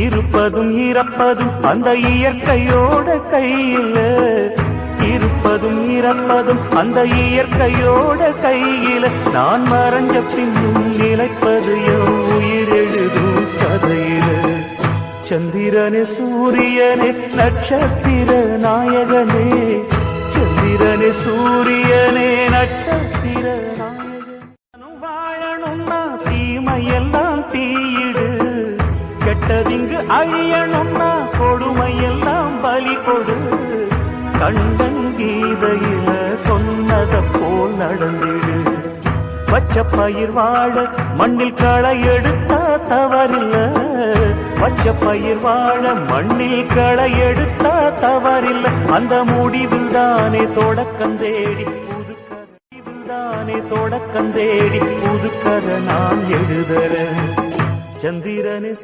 இருப்பதும் இறப்பதும் அந்த இயற்கையோட கையில, இருப்பதும் இறப்பதும் அந்த இயற்கையோட கையில, நான் மறைஞ்ச பின்னும் நிலைப்பது என் உயிர் எழுதும் கதையில. சந்திரனே சூரியனே நட்சத்திர நாயகனே, சந்திரனே சூரியனே நட்சத்திர நாயகனே. வாழணும்னா தீமையெல்லாம் தீயிடு, கெட்டதிங்கு அழியணும்னா கொடுமையெல்லாம் பலி கொடு. கண்டன் கீதையில சொன்னத போல் நடந்திடு. பச்ச பயிர் வாழ மண்ணில் களை எடுத்தா தவறில்ல, பச்ச பயிர் வாழ மண்ணில் களை எடுத்தா தவறில்ல. அந்த முடிவில் தானே தொடக்கம் தேடி புதுக்கதை, தானே தொடக்கம் தேடி புதுக்கதை நான் எழுதுற. சந்திரனே